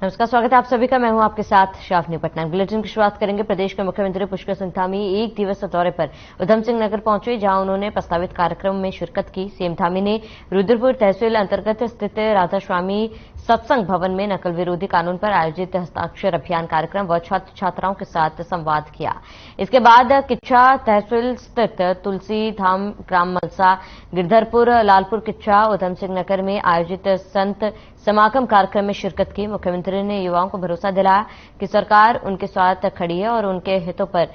नमस्कार, स्वागत है आप सभी का। मैं हूं आपके साथ शाफनी पटनायक। बुलेटिन की शुरुआत करेंगे। प्रदेश के मुख्यमंत्री पुष्कर सिंह धामी एक दिवसीय दौरे पर उधम सिंह नगर पहुंचे, जहां उन्होंने प्रस्तावित कार्यक्रम में शिरकत की। सीएम धामी ने रुद्रपुर तहसील अंतर्गत स्थित राधा स्वामी सत्संग भवन में नकल विरोधी कानून पर आयोजित हस्ताक्षर अभियान कार्यक्रम व छात्र छात्राओं के साथ संवाद किया। इसके बाद किच्छा तहसील स्थित तुलसी धाम, ग्राम मलसा, गिरधरपुर, लालपुर किच्छा, उधम सिंह नगर में आयोजित संत समागम कार्यक्रम में शिरकत की। मुख्यमंत्री ने युवाओं को भरोसा दिलाया कि सरकार उनके साथ खड़ी है और उनके हितों पर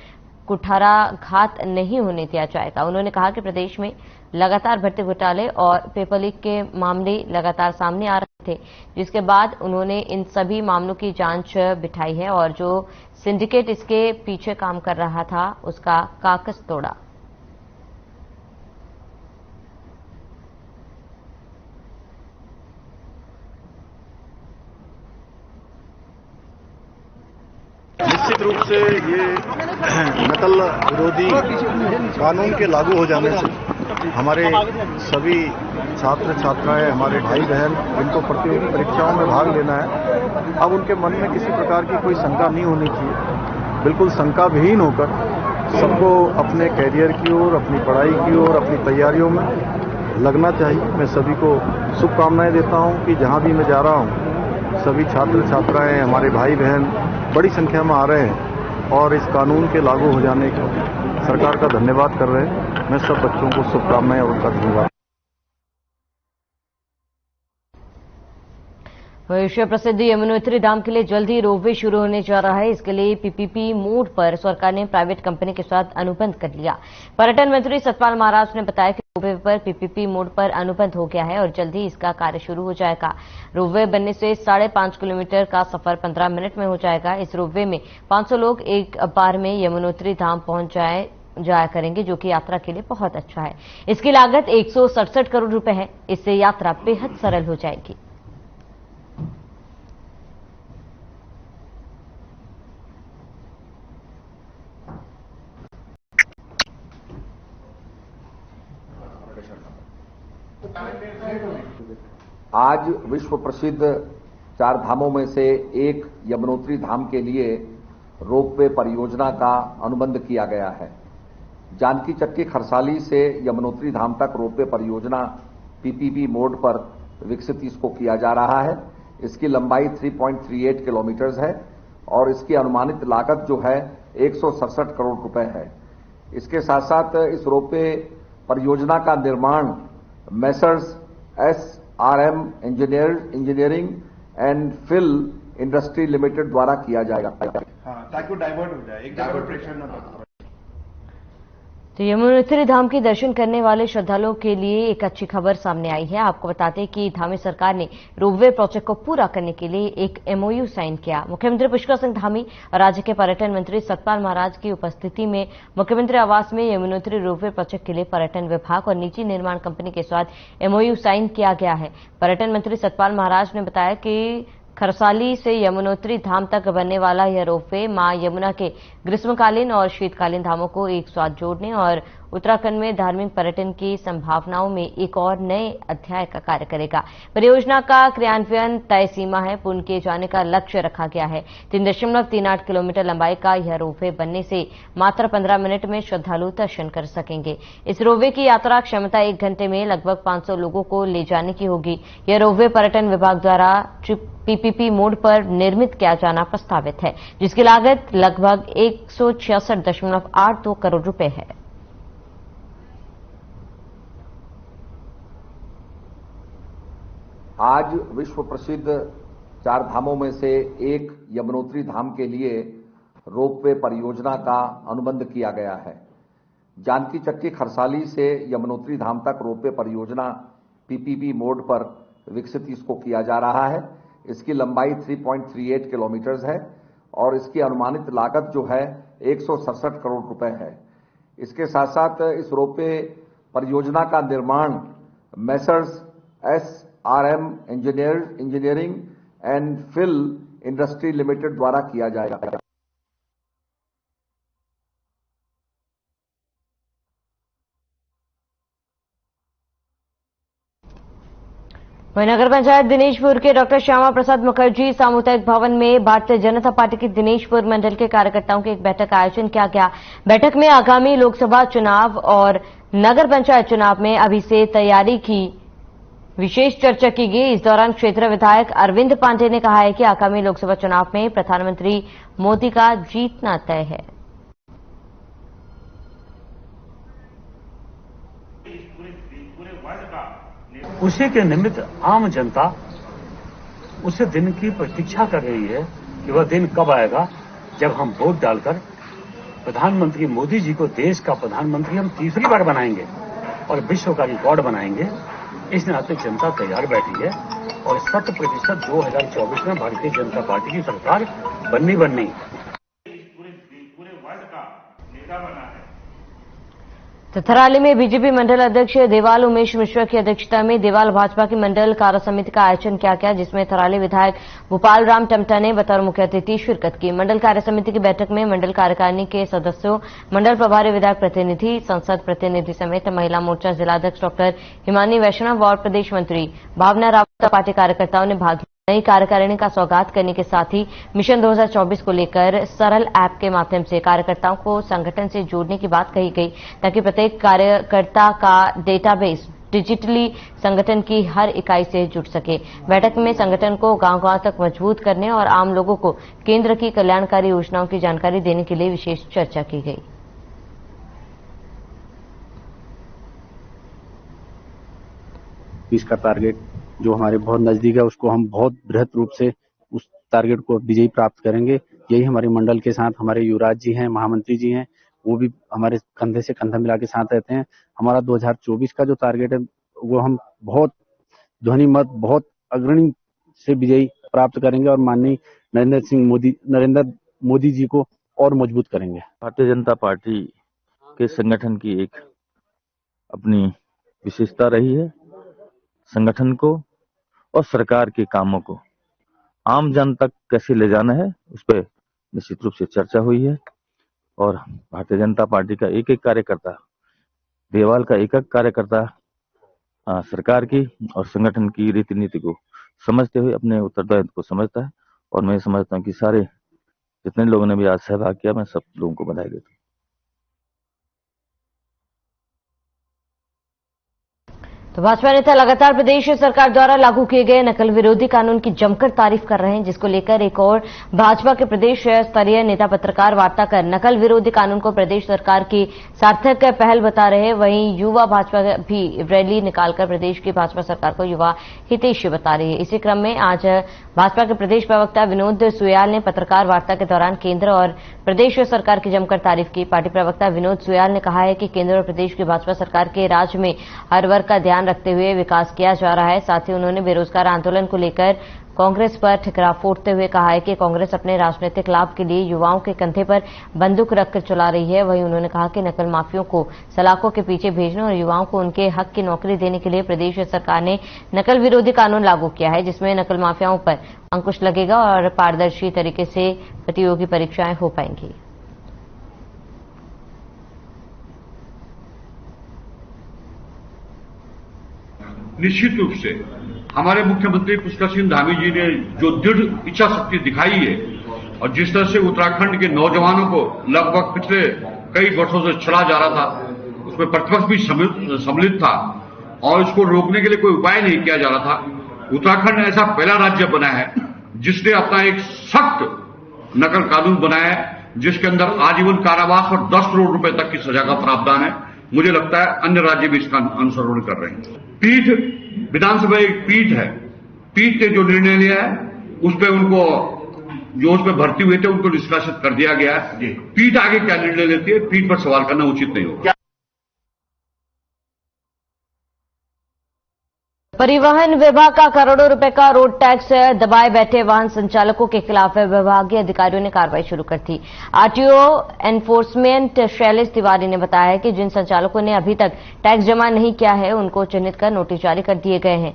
कुठाराघात नहीं होने दिया जाएगा। उन्होंने कहा कि प्रदेश में लगातार भर्ती घोटाले और पेपर लीक के मामले लगातार सामने आ रहे थे, जिसके बाद उन्होंने इन सभी मामलों की जांच बिठाई है और जो सिंडिकेट इसके पीछे काम कर रहा था उसका कागज तोड़ा। निश्चित रूप से ये नकल विरोधी कानून के लागू हो जाने से हमारे सभी छात्र छात्राएं, हमारे भाई बहन जिनको प्रतियोगी परीक्षाओं में भाग लेना है, अब उनके मन में किसी प्रकार की कोई शंका नहीं होनी चाहिए। बिल्कुल शंका विहीन होकर सबको अपने कैरियर की ओर, अपनी पढ़ाई की ओर, अपनी तैयारियों में लगना चाहिए। मैं सभी को शुभकामनाएं देता हूं कि जहां भी मैं जा रहा हूं सभी छात्र छात्राएं, हमारे भाई बहन बड़ी संख्या में आ रहे हैं और इस कानून के लागू हो जाने का सरकार का धन्यवाद कर रहे हैं। मैं सब बच्चों को शुभकामनाएं और उनका धन्यवाद। विश्व प्रसिद्ध यमुनोत्री धाम के लिए जल्द ही रोपवे शुरू होने जा रहा है। इसके लिए पीपीपी मोड पर सरकार ने प्राइवेट कंपनी के साथ अनुबंध कर लिया। पर्यटन मंत्री सतपाल महाराज ने बताया कि रोपवे पर पीपीपी मोड पर अनुबंध हो गया है और जल्द ही इसका कार्य शुरू हो जाएगा। रोपवे बनने से 5.5 किलोमीटर का सफर 15 मिनट में हो जाएगा। इस रोपवे में 500 लोग एक बार में यमुनोत्री धाम पहुंच जाया करेंगे, जो कि यात्रा के लिए बहुत अच्छा है। इसकी लागत 167 करोड़ रुपए है। इससे यात्रा बेहद सरल हो जाएगी। आज विश्व प्रसिद्ध 4 धामों में से एक यमुनोत्री धाम के लिए रोपवे परियोजना का अनुबंध किया गया है। जानकी चक्की खरसाली से यमुनोत्री धाम तक रोपवे परियोजना पीपीपी मोड पर विकसित इसको किया जा रहा है। इसकी लंबाई 3.38 किलोमीटर है और इसकी अनुमानित लागत जो है 167 करोड़ रुपए है। इसके साथ साथ इस रोपवे परियोजना का निर्माण messrs SRM engineering and Phil industry limited द्वारा किया जाएगा। ताकि वो डाइवर्ट हो जाए, एक जगह पर प्रेशर न पड़े। तो यमुनोत्री धाम के दर्शन करने वाले श्रद्धालुओं के लिए एक अच्छी खबर सामने आई है। आपको बताते हैं कि धामी सरकार ने रोपवे प्रोजेक्ट को पूरा करने के लिए एक MOU साइन किया। मुख्यमंत्री पुष्कर सिंह धामी और राज्य के पर्यटन मंत्री सतपाल महाराज की उपस्थिति में मुख्यमंत्री आवास में यमुनोत्री रोपवे प्रोजेक्ट के लिए पर्यटन विभाग और निजी निर्माण कंपनी के साथ MOU साइन किया गया है। पर्यटन मंत्री सतपाल महाराज ने बताया कि खरसाली से यमुनोत्री धाम तक बनने वाला यह रोपवे मां यमुना के ग्रीष्मकालीन और शीतकालीन धामों को एक साथ जोड़ने और उत्तराखंड में धार्मिक पर्यटन की संभावनाओं में एक और नए अध्याय का कार्य करेगा। परियोजना का क्रियान्वयन तय सीमा है पूर्ण किए जाने का लक्ष्य रखा गया है। 3.38 किलोमीटर लंबाई का यह रोपवे बनने से मात्र 15 मिनट में श्रद्धालु दर्शन कर सकेंगे। इस रोपवे की यात्रा क्षमता 1 घंटे में लगभग 500 लोगों को ले जाने की होगी। यह रोपवे पर्यटन विभाग द्वारा पीपीपी मोड पर निर्मित किया जाना प्रस्तावित है, जिसकी लागत लगभग 166.82 करोड़ रुपए है। आज विश्व प्रसिद्ध 4 धामों में से एक यमुनोत्री धाम के लिए रोपवे परियोजना का अनुबंध किया गया है। जानकी चक्की खरसाली से यमुनोत्री धाम तक रोपवे परियोजना पीपीपी मोड पर विकसित इसको किया जा रहा है। इसकी लंबाई 3.38 किलोमीटर है और इसकी अनुमानित लागत जो है 167 करोड़ रुपए है। इसके साथ साथ इस रोपवे परियोजना का निर्माण messrs SRM engineering and Phil industry limited द्वारा किया जाएगा। वहीं नगर पंचायत दिनेशपुर के डॉक्टर श्यामा प्रसाद मुखर्जी सामुदायिक भवन में भारतीय जनता पार्टी की दिनेशपुर मंडल के कार्यकर्ताओं की एक बैठक का आयोजन किया गया। बैठक में आगामी लोकसभा चुनाव और नगर पंचायत चुनाव में अभी से तैयारी की विशेष चर्चा की गई। इस दौरान क्षेत्र विधायक अरविंद पांडे ने कहा है कि आगामी लोकसभा चुनाव में प्रधानमंत्री मोदी का जीतना तय है। उसी के निमित्त आम जनता उसे दिन की प्रतीक्षा कर रही है कि वह दिन कब आएगा जब हम वोट डालकर प्रधानमंत्री मोदी जी को देश का प्रधानमंत्री हम तीसरी बार बनाएंगे और विश्व का रिकॉर्ड बनाएंगे। इस नाते जनता तैयार बैठी है और 100% 2024 में भारतीय जनता पार्टी की सरकार बननी तो थराली में बीजेपी मंडल अध्यक्ष देवाल उमेश मिश्रा की अध्यक्षता में देवाल भाजपा की मंडल कार्य समिति का आयोजन किया गया, जिसमें थराली विधायक भोपाल राम टमटा ने बतौर मुख्य अतिथि शिरकत की। मंडल कार्य समिति की बैठक में मंडल कार्यकारिणी के सदस्यों, मंडल प्रभारी विधायक प्रतिनिधि, संसद प्रतिनिधि समेत महिला मोर्चा जिलाध्यक्ष डॉक्टर हिमानी वैष्णव और प्रदेश मंत्री भावना रावत पार्टी कार्यकर्ताओं ने भाग लिया। नई कार्यकारिणी का सौगात करने के साथ ही मिशन 2024 को लेकर सरल ऐप के माध्यम से कार्यकर्ताओं को संगठन से जोड़ने की बात कही गई, ताकि प्रत्येक कार्यकर्ता का डेटाबेस डिजिटली संगठन की हर इकाई से जुड़ सके। बैठक में संगठन को गांव-गांव तक मजबूत करने और आम लोगों को केंद्र की कल्याणकारी योजनाओं की जानकारी देने के लिए विशेष चर्चा की गई। इसका टारगेट जो हमारे बहुत नजदीक है उसको हम बहुत बृहद रूप से उस टारगेट को विजयी प्राप्त करेंगे। यही हमारे मंडल के साथ हमारे युवराज जी हैं, महामंत्री जी हैं, वो भी हमारे कंधे से कंधा मिला के साथ रहते हैं। हमारा 2024 का जो टारगेट है वो हम बहुत ध्वनि मत बहुत अग्रणी से विजयी प्राप्त करेंगे और माननीय नरेंद्र मोदी जी को और मजबूत करेंगे। भारतीय जनता पार्टी के संगठन की एक अपनी विशेषता रही है। संगठन को और सरकार के कामों को आम जन तक कैसे ले जाना है, उस पर निश्चित रूप से चर्चा हुई है और भारतीय जनता पार्टी का एक एक कार्यकर्ता, देवाल का एक एक कार्यकर्ता सरकार की और संगठन की रीति नीति को समझते हुए अपने उत्तरदायित्व को समझता है और मैं समझता हूँ कि सारे जितने लोगों ने भी आज सहभाग किया, मैं सब लोगों को बधाई देता हूँ। तो भाजपा नेता लगातार प्रदेश सरकार द्वारा लागू किए गए नकल विरोधी कानून की जमकर तारीफ कर रहे हैं, जिसको लेकर एक और भाजपा के प्रदेश स्तरीय नेता पत्रकार वार्ता कर नकल विरोधी कानून को प्रदेश सरकार की सार्थक पहल बता रहे हैं। वहीं युवा भाजपा भी रैली निकालकर प्रदेश की भाजपा सरकार को युवा हितैषी बता रही है। इसी क्रम में आज भाजपा के प्रदेश प्रवक्ता विनोद सुयाल ने पत्रकार वार्ता के दौरान केंद्र और प्रदेश सरकार की जमकर तारीफ की। पार्टी प्रवक्ता विनोद सुयाल ने कहा है कि केंद्र और प्रदेश की भाजपा सरकार के राज में हर वर्ग का ध्यान रखते हुए विकास किया जा रहा है। साथ ही उन्होंने बेरोजगार आंदोलन को लेकर कांग्रेस पर ठिकरा फोड़ते हुए कहा है कि कांग्रेस अपने राजनीतिक लाभ के लिए युवाओं के कंधे पर बंदूक रखकर चला रही है। वहीं उन्होंने कहा कि नकल माफियों को सलाखों के पीछे भेजने और युवाओं को उनके हक की नौकरी देने के लिए प्रदेश सरकार ने नकल विरोधी कानून लागू किया है, जिसमें नकल माफियाओं पर अंकुश लगेगा और पारदर्शी तरीके से प्रतियोगी परीक्षाएं हो पाएंगी। निश्चित रूप से हमारे मुख्यमंत्री पुष्कर सिंह धामी जी ने जो दृढ़ इच्छा शक्ति दिखाई है और जिस तरह से उत्तराखंड के नौजवानों को लगभग पिछले कई वर्षों से छला जा रहा था, उसमें प्रतिपक्ष भी सम्मिलित था और इसको रोकने के लिए कोई उपाय नहीं किया जा रहा था। उत्तराखंड ऐसा पहला राज्य बना है जिसने अपना एक सख्त नकल कानून बनाया है, जिसके अंदर आजीवन कारावास और 10 करोड़ रुपए तक की सजा का प्रावधान है। मुझे लगता है अन्य राज्य भी इसका अनुसरण कर रहे हैं। पीठ, विधानसभा एक पीठ है, पीठ ने जो निर्णय लिया है उस पर उनको जो उस पर भर्ती हुए थे उनको निष्कासित कर दिया गया है। पीठ आगे क्या निर्णय लेती है, पीठ पर सवाल करना उचित नहीं होगा। परिवहन विभाग का करोड़ों रुपए का रोड टैक्स दबाए बैठे वाहन संचालकों के खिलाफ विभागीय अधिकारियों ने कार्रवाई शुरू कर दी। आरटीओ एनफोर्समेंट शैलेश तिवारी ने बताया है कि जिन संचालकों ने अभी तक टैक्स जमा नहीं किया है उनको चिन्हित कर नोटिस जारी कर दिए गए हैं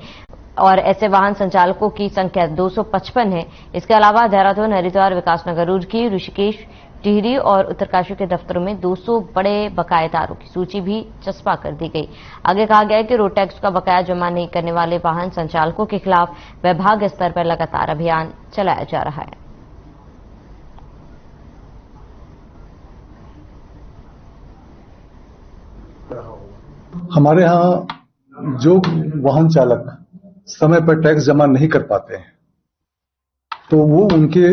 और ऐसे वाहन संचालकों की संख्या 255 है। इसके अलावा देहरादून, हरिद्वार, विकासनगर, रुड़की, ऋषिकेश, टिहरी और उत्तरकाशी के दफ्तरों में 200 बड़े बकायेदारों की सूची भी चस्पा कर दी गई। आगे कहा गया है कि रोड टैक्स का बकाया जमा नहीं करने वाले वाहन संचालकों के खिलाफ विभाग स्तर पर लगातार अभियान चलाया जा रहा है। हमारे यहाँ जो वाहन चालक समय पर टैक्स जमा नहीं कर पाते हैं तो वो उनके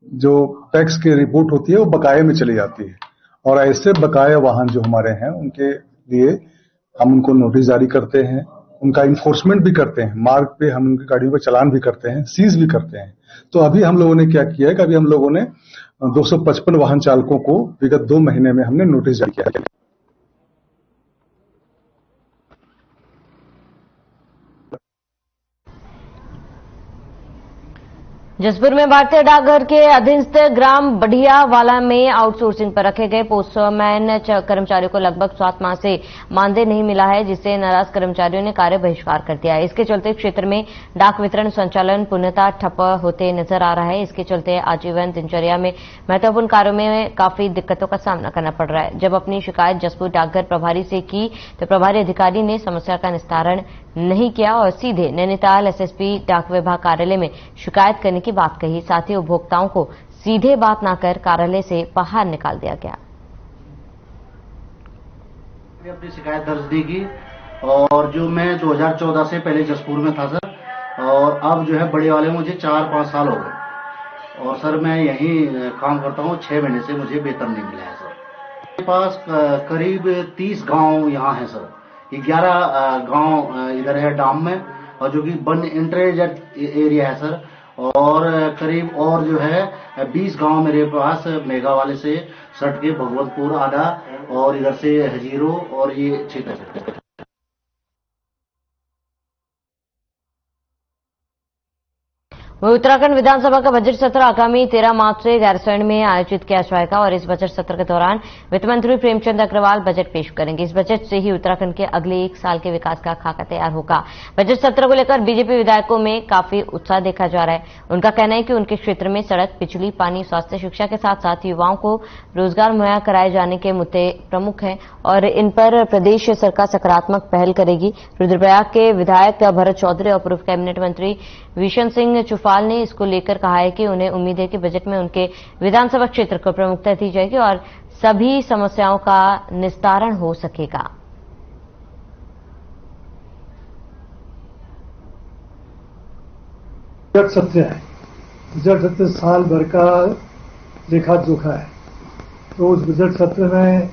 जो टैक्स की रिपोर्ट होती है वो बकाये में चली जाती है, और ऐसे बकाया वाहन जो हमारे हैं उनके लिए हम उनको नोटिस जारी करते हैं, उनका इन्फोर्समेंट भी करते हैं, मार्ग पे हम उनकी गाड़ियों पर चालान भी करते हैं, सीज भी करते हैं। तो अभी हम लोगों ने क्या किया है कि अभी हम लोगों ने 255 वाहन चालकों को विगत 2 महीने में हमने नोटिस जारी किया है। जसपुर में भारतीय डाकघर के अधीनस्थ ग्राम बढ़ियावाला में आउटसोर्सिंग पर रखे गए पोस्टमैन कर्मचारियों को लगभग 7 माह से मानदेय नहीं मिला है, जिससे नाराज कर्मचारियों ने कार्य बहिष्कार कर दिया है। इसके चलते क्षेत्र में डाक वितरण संचालन पूर्णतः ठप होते नजर आ रहा है। इसके चलते आजीवन दिनचर्या में महत्वपूर्ण कार्यों में काफी दिक्कतों का सामना करना पड़ रहा है। जब अपनी शिकायत जसपुर डाकघर प्रभारी से की तो प्रभारी अधिकारी ने समस्या का निस्तारण नहीं किया और सीधे नैनीताल एसएसपी डाक विभाग कार्यालय में शिकायत करने की बात कही। साथ ही उपभोक्ताओं को सीधे बात न कर कार्यालय से बाहर निकाल दिया गया। अपनी शिकायत दर्ज दी गई और जो मैं 2014 से पहले जसपुर में था सर, और अब जो है बड़े वाले मुझे 4-5 साल हो गए और सर मैं यहीं काम करता हूँ। 6 महीने से मुझे वेतन नहीं मिला है सर। मेरे पास करीब 30 गांव यहाँ है सर। 11 गांव इधर है डाम में और जो कि वन इंटरजेट एरिया है सर, और करीब और जो है 20 गांव मेरे पास मेगा वाले से सट के भगवतपुर आधा और इधर से हजीरो और ये क्षेत्र। वहीं उत्तराखंड विधानसभा का बजट सत्र आगामी 13 मार्च से गैरसैंण में आयोजित किया जाएगा और इस बजट सत्र के दौरान वित्त मंत्री प्रेमचंद अग्रवाल बजट पेश करेंगे। इस बजट से ही उत्तराखंड के अगले 1 साल के विकास का खाका तैयार होगा। बजट सत्र को लेकर बीजेपी विधायकों में काफी उत्साह देखा जा रहा है। उनका कहना है कि उनके क्षेत्र में सड़क, बिजली, पानी, स्वास्थ्य, शिक्षा के साथ साथ युवाओं को रोजगार मुहैया कराए जाने के मुद्दे प्रमुख हैं और इन पर प्रदेश सरकार सकारात्मक पहल करेगी। रुद्रप्रयाग के विधायक भरत चौधरी और पूर्व कैबिनेट मंत्री विशन सिंह चुफाल ने इसको लेकर कहा है कि उन्हें उम्मीद है कि बजट में उनके विधानसभा क्षेत्र को प्रमुखता दी जाएगी और सभी समस्याओं का निस्तारण हो सकेगा। बजट सत्र है, बजट सत्र साल भर का लेखा जोखा है। तो उस बजट सत्र में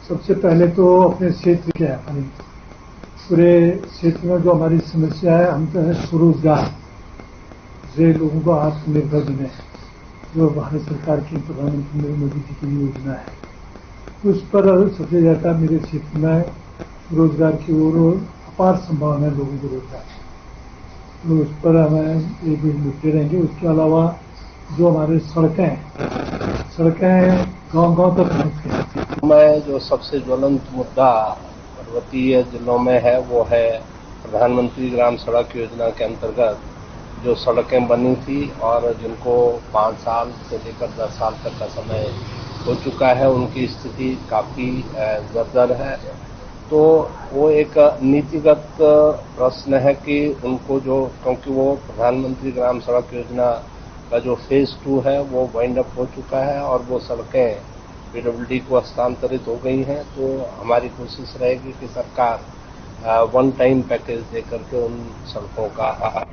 सबसे पहले तो अपने क्षेत्र के पूरे क्षेत्र में जो हमारी समस्या है, हम तो है स्वरोजगार से लोगों को आत्मनिर्भर बनाए, जो भारत सरकार की प्रधानमंत्री नरेंद्र मोदी जी की योजना है। उस पर सबसे ज्यादा मेरे क्षेत्र में रोजगार की ओर अपार संभावना है लोगों को रोजगार, तो उस पर हमें एक मुद्दे रहेंगे। उसके अलावा जो हमारे सड़कें गांव-गांव तक पहुंचती मैं जो सबसे ज्वलंत मुद्दा पर्वतीय जिलों में है वो है प्रधानमंत्री ग्राम सड़क योजना के अंतर्गत जो सड़कें बनी थी और जिनको 5 साल से लेकर 10 साल तक का समय हो चुका है, उनकी स्थिति काफी जर्जर है। तो वो एक नीतिगत प्रश्न है कि उनको जो, क्योंकि वो प्रधानमंत्री ग्राम सड़क योजना का जो फेज 2 है वो वाइंड अप हो चुका है और वो सड़कें पीडब्ल्यूडी को हस्तांतरित हो गई हैं। तो हमारी कोशिश रहेगी कि सरकार 1 टाइम पैकेज देकर के उन सड़कों का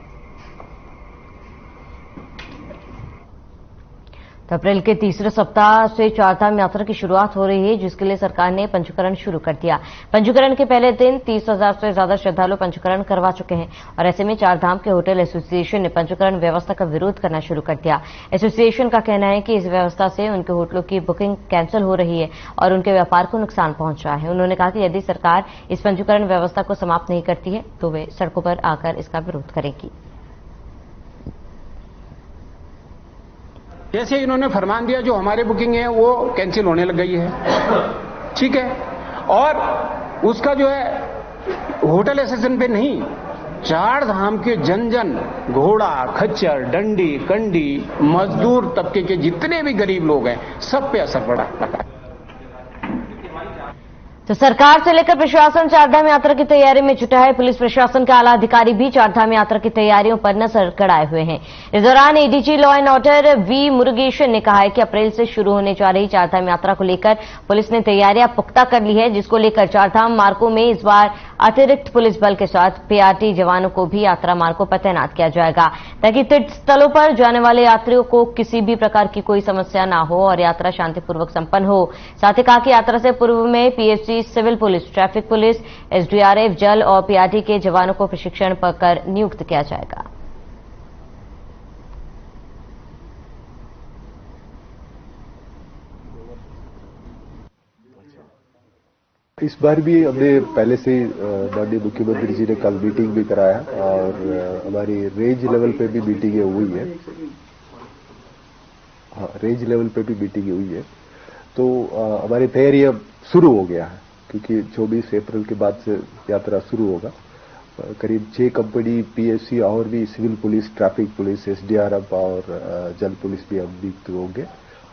तो अप्रैल के तीसरे सप्ताह से चारधाम यात्रा की शुरुआत हो रही है, जिसके लिए सरकार ने पंजीकरण शुरू कर दिया। पंजीकरण के पहले दिन 30,000 से ज्यादा श्रद्धालु पंजीकरण करवा चुके हैं और ऐसे में चारधाम के होटल एसोसिएशन ने पंजीकरण व्यवस्था का विरोध करना शुरू कर दिया। एसोसिएशन का कहना है कि इस व्यवस्था से उनके होटलों की बुकिंग कैंसिल हो रही है और उनके व्यापार को नुकसान पहुंच रहा है। उन्होंने कहा कि यदि सरकार इस पंजीकरण व्यवस्था को समाप्त नहीं करती है तो वे सड़कों पर आकर इसका विरोध करेगी। जैसे इन्होंने फरमान दिया, जो हमारी बुकिंग है वो कैंसिल होने लग गई है, ठीक है, और उसका जो है होटल एसोसिएशन पे नहीं, चार धाम के जन जन, घोड़ा, खच्चर, डंडी, कंडी, मजदूर तबके के जितने भी गरीब लोग हैं, सब पे असर पड़ा। तो सरकार से लेकर प्रशासन चारधाम यात्रा की तैयारी में जुटा है। पुलिस प्रशासन के आला अधिकारी भी चारधाम यात्रा की तैयारियों पर नजर गड़ाए हुए हैं। इस दौरान ADG law and order V Murugesan ने कहा है कि अप्रैल से शुरू होने जा रही चारधाम यात्रा को लेकर पुलिस ने तैयारियां पुख्ता कर ली है, जिसको लेकर चारधाम मार्गों में इस बार अतिरिक्त पुलिस बल के साथ पीआरटी जवानों को भी यात्रा मार्गों पर तैनात किया जाएगा, ताकि तीर्थ स्थलों पर जाने वाले यात्रियों को किसी भी प्रकार की कोई समस्या न हो और यात्रा शांतिपूर्वक संपन्न हो। साथ ही कहा कि यात्रा से पूर्व में PFC, civil police, traffic police, SDRF, जल और पीआरटी के जवानों को प्रशिक्षण पर नियुक्त किया जाएगा। इस बार भी हमने पहले से माननीय मुख्यमंत्री जी ने कल मीटिंग भी कराया और हमारी रेंज लेवल पे भी मीटिंगें हुई है। हाँ, रेंज लेवल पे भी मीटिंग हुई है। तो हमारी तैयारी अब शुरू हो गया है, क्योंकि 24 अप्रैल के बाद से यात्रा शुरू होगा। करीब 6 कंपनी पीएससी और भी civil police, traffic police, SDRF और जल पुलिस भी हम नियुक्त होंगे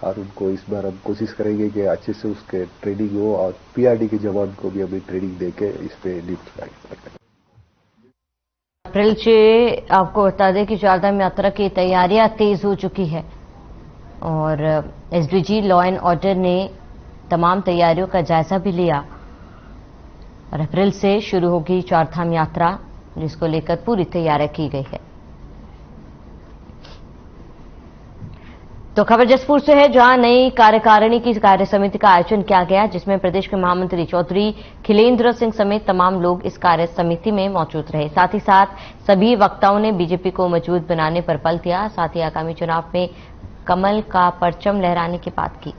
और उनको इस बार हम कोशिश करेंगे कि अच्छे से उसके ट्रेनिंग हो और पीआरडी के जवान को भी हमें ट्रेनिंग देके इस पे नियुक्त करेंगे। अप्रैल से आपको बता दें कि चारधाम यात्रा की तैयारियां तेज हो चुकी है और एसडीजी लॉ एंड ऑर्डर ने तमाम तैयारियों का जायजा भी लिया और अप्रैल से शुरू होगी चारधाम यात्रा, जिसको लेकर पूरी तैयारी की गई है। तो खबर जसपुर से है, जहां नई कार्यकारिणी की कार्य समिति का आयोजन किया गया, जिसमें प्रदेश के महामंत्री चौधरी खिलेंद्र सिंह समेत तमाम लोग इस कार्य समिति में मौजूद रहे। साथ ही साथ सभी वक्ताओं ने बीजेपी को मजबूत बनाने पर बल दिया। साथ ही आगामी चुनाव में कमल का परचम लहराने की बात की।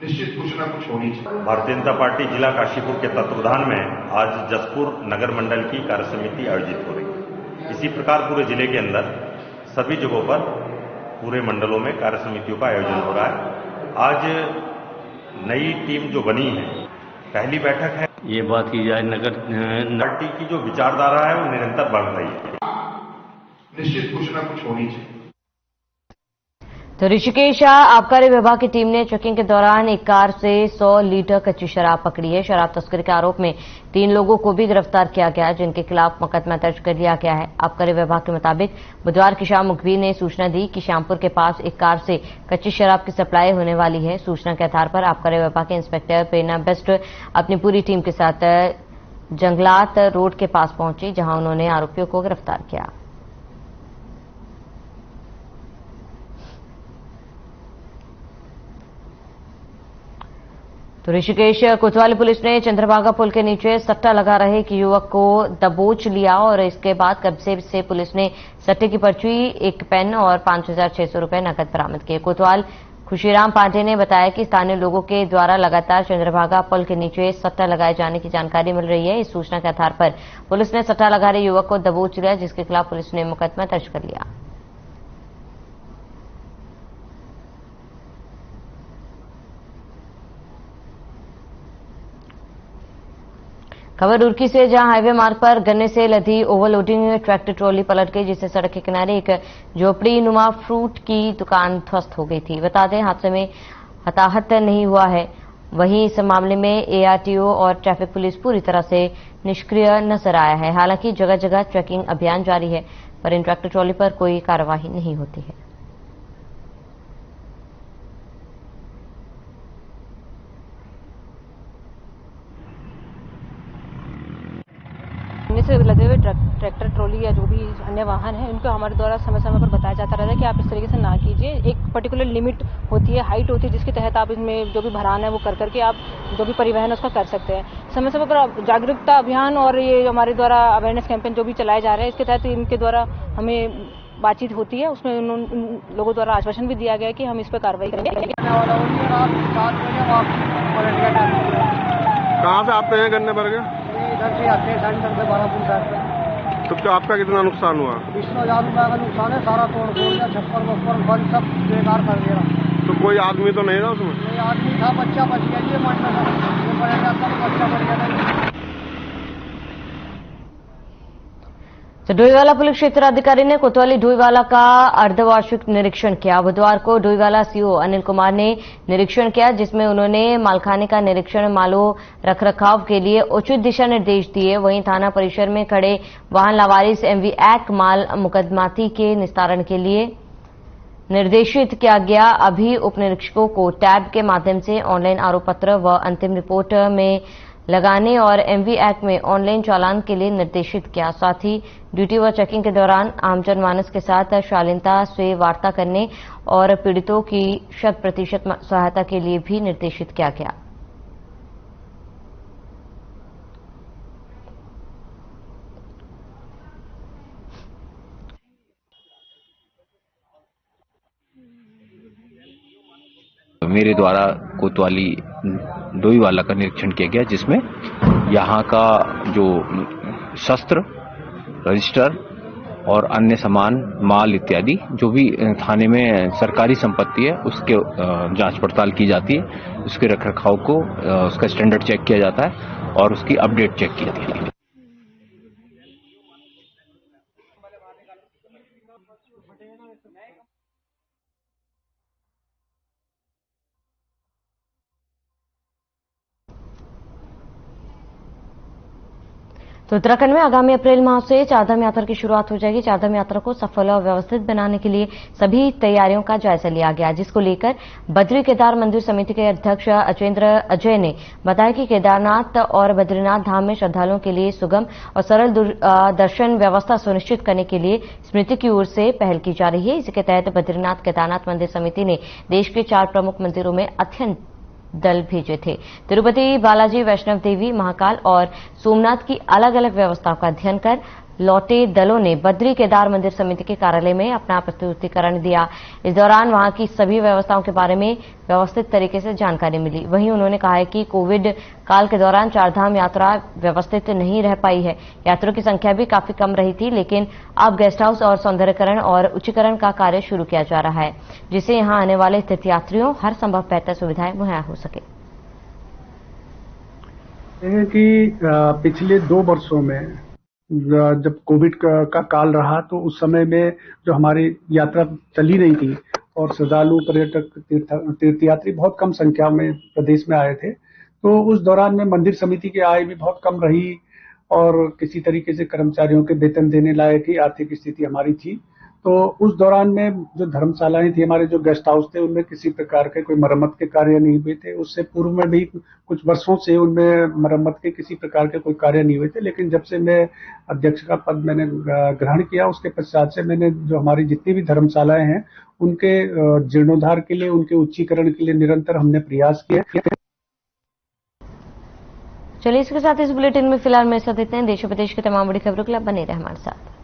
निश्चित कुछ न कुछ होनी चाहिए। भारतीय जनता पार्टी जिला काशीपुर के तत्वावधान में आज जसपुर नगर मंडल की कार्य समिति आयोजित हो रही है। इसी प्रकार पूरे जिले के अंदर सभी जगहों पर पूरे मंडलों में कार्य समितियों का आयोजन हो रहा है। आज नई टीम जो बनी है, पहली बैठक है। ये बात की जाए नगर पार्टी की जो विचारधारा है वो निरंतर बढ़ रही है। निश्चित कुछ न कुछ होनी चाहिए। तो ऋषिकेश आबकारी विभाग की टीम ने चेकिंग के दौरान एक कार से 100 लीटर कच्ची शराब पकड़ी है। शराब तस्करी के आरोप में 3 लोगों को भी गिरफ्तार किया गया है, जिनके खिलाफ मुकदमा दर्ज कर लिया गया है। आबकारी विभाग के मुताबिक बुधवार की शाम मुखबिर ने सूचना दी कि श्यामपुर के पास एक कार से कच्ची शराब की सप्लाई होने वाली है। सूचना के आधार पर आबकारी विभाग के इंस्पेक्टर प्रेरणा बेस्ट अपनी पूरी टीम के साथ जंगलात रोड के पास पहुंची, जहां उन्होंने आरोपियों को गिरफ्तार किया। तो ऋषिकेश कोतवाली पुलिस ने चंद्रभागा पुल के नीचे सट्टा लगा रहे एक युवक को दबोच लिया और इसके बाद कब्जे से पुलिस ने सट्टे की पर्ची, एक पेन और 5,600 रुपए नकद बरामद किए। कोतवाल खुशीराम पांडे ने बताया कि स्थानीय लोगों के द्वारा लगातार चंद्रभागा पुल के नीचे सट्टा लगाए जाने की जानकारी मिल रही है। इस सूचना के आधार पर पुलिस ने सट्टा लगा रहे युवक को दबोच लिया, जिसके खिलाफ पुलिस ने मुकदमा दर्ज कर लिया। खबर रुड़की से, जहां हाईवे मार्ग पर गन्ने से लदी ओवरलोडिंग ट्रैक्टर ट्रॉली पलट गई, जिससे सड़क के किनारे एक झोपड़ी नुमा फ्रूट की दुकान ध्वस्त हो गई थी। बता दें, हादसे में हताहत नहीं हुआ है। वहीं इस मामले में एआरटीओ और ट्रैफिक पुलिस पूरी तरह से निष्क्रिय नजर आया है। हालांकि जगह जगह चेकिंग अभियान जारी है, पर इन ट्रैक्टर ट्रॉली पर कोई कार्यवाही नहीं होती है। से लगे हुए ट्रैक्टर ट्रॉली या जो भी अन्य वाहन है, उनको हमारे द्वारा समय समय पर बताया जाता रहता है कि आप इस तरीके से ना कीजिए। एक पर्टिकुलर लिमिट होती है, हाइट होती है, जिसके तहत आप इसमें जो भी भरान है वो कर करके आप जो भी परिवहन है उसका कर सकते हैं। समय समय पर जागरूकता अभियान और ये हमारे द्वारा अवेयरनेस कैंपेन जो भी चलाए जा रहे हैं, इसके तहत इनके द्वारा हमें बातचीत होती है। उसमें उन लोगों द्वारा आश्वासन भी दिया गया कि हम इस पर कार्रवाई करेंगे। कहाँ से आते हैं गन्ने भर के? इधर से आते हैं, सेंटर से 12 साइड पे। तो क्या आपका कितना नुकसान हुआ? 20,000 रुपये का नुकसान है। सारा तोड़ फोड़ दिया, छप्पर वप्पर बंद सब बेकार कर दिया। तो कोई आदमी तो नहीं था उसमें? कोई आदमी था, बच्चा बच गया। ये मानना था, ये बड़ा जाता बच्चा मर गया था। तो डोईवाला पुलिस क्षेत्र अधिकारी ने कोतवाली डोईवाला का अर्धवार्षिक निरीक्षण किया। बुधवार को डोईवाला सीओ अनिल कुमार ने निरीक्षण किया, जिसमें उन्होंने मालखाने का निरीक्षण, मालों रखरखाव के लिए उचित दिशा निर्देश दिए। वहीं थाना परिसर में खड़े वाहन लावारिस MV एक्ट माल मुकदमाती के निस्तारण के लिए निर्देशित किया गया। अभी उप निरीक्षकों को टैब के माध्यम से ऑनलाइन आरोप पत्र व अंतिम रिपोर्ट में लगाने और MV एक्ट में ऑनलाइन चालान के लिए निर्देशित किया। साथ ही ड्यूटी व चेकिंग के दौरान आम जनमानस के साथ शालीनता से वार्ता करने और पीड़ितों की 100% सहायता के लिए भी निर्देशित किया गया। मेरे द्वारा कोतवाली डोईवाला का निरीक्षण किया गया, जिसमें यहाँ का जो शस्त्र, रजिस्टर और अन्य सामान, माल इत्यादि जो भी थाने में सरकारी संपत्ति है उसके जांच पड़ताल की जाती है। उसके रखरखाव को उसका स्टैंडर्ड चेक किया जाता है और उसकी अपडेट चेक की जाती है। तो उत्तराखंड में आगामी अप्रैल माह से चारधाम यात्रा की शुरुआत हो जाएगी। चारधाम यात्रा को सफल और व्यवस्थित बनाने के लिए सभी तैयारियों का जायजा लिया गया, जिसको लेकर बद्री केदार मंदिर समिति के अध्यक्ष अचेंद्र अजय ने बताया कि केदारनाथ और बद्रीनाथ धाम में श्रद्धालुओं के लिए सुगम और सरल दर्शन व्यवस्था सुनिश्चित करने के लिए समिति की ओर से पहल की जा रही है। इसी के तहत बद्रीनाथ केदारनाथ मंदिर समिति ने देश के 4 प्रमुख मंदिरों में अध्ययन दल भेजे थे। तिरुपति बालाजी, वैष्णव देवी, महाकाल और सोमनाथ की अलग अलग व्यवस्थाओं का अध्ययन कर लौटे दलों ने बद्री केदार मंदिर समिति के कार्यालय में अपना प्रस्तुतिकरण दिया। इस दौरान वहां की सभी व्यवस्थाओं के बारे में व्यवस्थित तरीके से जानकारी मिली। वहीं उन्होंने कहा है कि कोविड काल के दौरान चारधाम यात्रा व्यवस्थित नहीं रह पाई है। यात्रियों की संख्या भी काफी कम रही थी, लेकिन अब गेस्ट हाउस और सौंदर्यकरण और उच्चीकरण का कार्य शुरू किया जा रहा है, जिससे यहां आने वाले तीर्थयात्रियों हर संभव बेहतर सुविधाएं मुहैया हो सके। कि पिछले 2 वर्षों में जब कोविड का काल रहा, तो उस समय में जो हमारी यात्रा चली नहीं थी और श्रद्धालु, पर्यटक, तीर्थयात्री बहुत कम संख्या में प्रदेश में आए थे, तो उस दौरान में मंदिर समिति की आय भी बहुत कम रही और किसी तरीके से कर्मचारियों के वेतन देने लायक ही आर्थिक स्थिति हमारी थी। तो उस दौरान में जो धर्मशालाएं थी, हमारे जो गेस्ट हाउस थे, उनमें किसी प्रकार के कोई मरम्मत के कार्य नहीं हुए थे। उससे पूर्व में भी कुछ वर्षों से उनमें मरम्मत के किसी प्रकार के कोई कार्य नहीं हुए थे। लेकिन जब से मैं अध्यक्ष का पद मैंने ग्रहण किया, उसके पश्चात से मैंने जो हमारी जितनी भी धर्मशालाएं हैं उनके जीर्णोद्धार के लिए, उनके उच्चीकरण के लिए निरंतर हमने प्रयास किए। चलिए, इसके साथ इस बुलेटिन में फिलहाल मेरे साथ इतने। देश और प्रदेश की तमाम बड़ी खबरों के लिए बने रहे हमारे साथ।